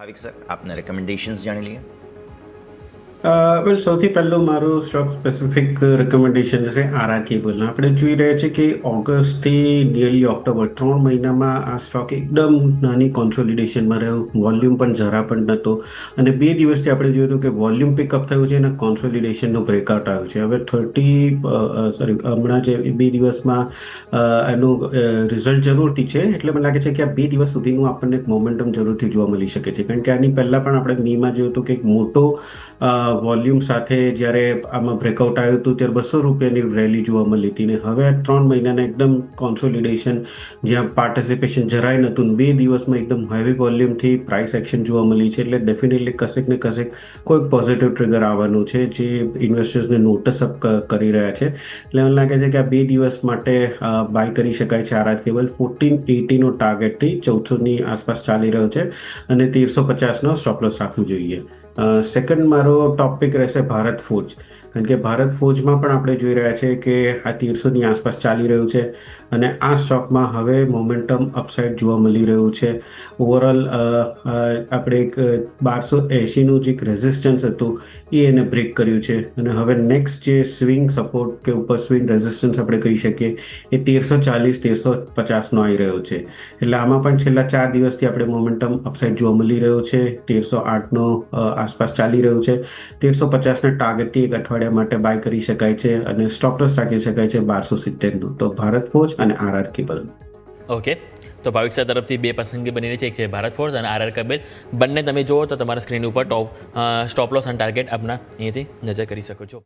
ભાવિક sir આપના recommendations જાણી લઈએ. વેલ સૌથી પહેલું મારું સ્ટોક સ્પેસિફિક રેકમેન્ડેશન છે આરઆર કેબલના. આપણે જોઈ રહ્યા છીએ કે ઓગસ્ટથી નિયરલી ઓક્ટોબર 3 મહિનામાં આ સ્ટોક એકદમ નાની કોન્સોલિડેશનમાં રહ્યો. વોલ્યુમ પણ જરા પણ નહોતો અને 2 દિવસથી આપણે જોયું હતું કે વોલ્યુમ પિકઅપ થયું છે અને કોન્સોલિડેશનનો બ્રેકઆઉટ આવ્યું છે. હવે હમણાં જે 2 દિવસમાં એનું રિઝલ્ટ જરૂરથી છે, એટલે મને લાગે છે કે આ 2 દિવસ સુધીનું આપણને એક મોમેન્ટમ જરૂરથી જોવા મળી શકે છે. કારણ કે આની પહેલાં પણ આપણે મેમાં જોયું હતું કે એક મોટો વોલ્યુમ સાથે જ્યારે આમાં બ્રેકઆઉટ આવ્યું હતું ત્યારે ₹200ની રેલી જોવા મળી હતી ને હવે 3 મહિનાના એકદમ કોન્સોલિડેશન જ્યાં પાર્ટિસિપેશન જરાય નહોતું, 2 દિવસમાં એકદમ હેવી વોલ્યુમથી પ્રાઇસ એક્શન જોવા મળી છે. એટલે ડેફિનેટલી કશેક ને કશેક કોઈ પોઝિટિવ ટ્રિગર આવવાનું છે જે ઇન્વેસ્ટર્સને નોટિસ અપ કરી રહ્યા છે. એટલે મને લાગે છે કે આ 2 દિવસ માટે બાય કરી શકાય છે. આરઆર કેબલ 1480નો ટાર્ગેટથી 1400ની આસપાસ ચાલી રહ્યો છે અને 1350નો સ્ટોપ લોસ રાખવું જોઈએ. સેકન્ડ મારો ટોપિક રહેશે ભારત ફોર્જ. કારણ કે ભારત ફોર્જમાં પણ આપણે જોઈ રહ્યા છીએ કે આ 1300ની આસપાસ ચાલી રહ્યું છે અને આ સ્ટોકમાં હવે મોમેન્ટમ અપસાઇડ જોવા મળી રહ્યું છે. ઓવરઓલ આપણે એક 1280નું જે રેઝિસ્ટન્સ હતું એને બ્રેક કર્યું છે અને હવે નેક્સ્ટ જે સ્વિંગ સપોર્ટ કે ઉપર સ્વિંગ રેઝિસ્ટન્સ આપણે કહી શકીએ એ 1340-1350નો આવી રહ્યો છે. એટલે આમાં પણ છેલ્લા 4 દિવસથી આપણે મોમેન્ટમ અપસાઇડ જોવા મળી રહ્યો છે. 1308નો આસપાસ ચાલી રહ્યું છે. 1350ના ટાર્ગેટથી એક અઠવાડિયા માટે બાય કરી શકાય છે અને સ્ટોપ લોસ રાખી શકાય છે 1270નું. તો ભારત ફોર્જ અને આરઆર કેબલ. ઓકે, તો ભાવિક સર તરફથી 2 પસંદગી બનીને છે. એક છે ભારત ફોર્સ અને આરઆર કેબલ. બંને તમે જુઓ તો તમારા સ્ક્રીન ઉપર સ્ટોપ લોસ અને ટાર્ગેટ આપના અહીંયાથી નજર કરી શકો છો.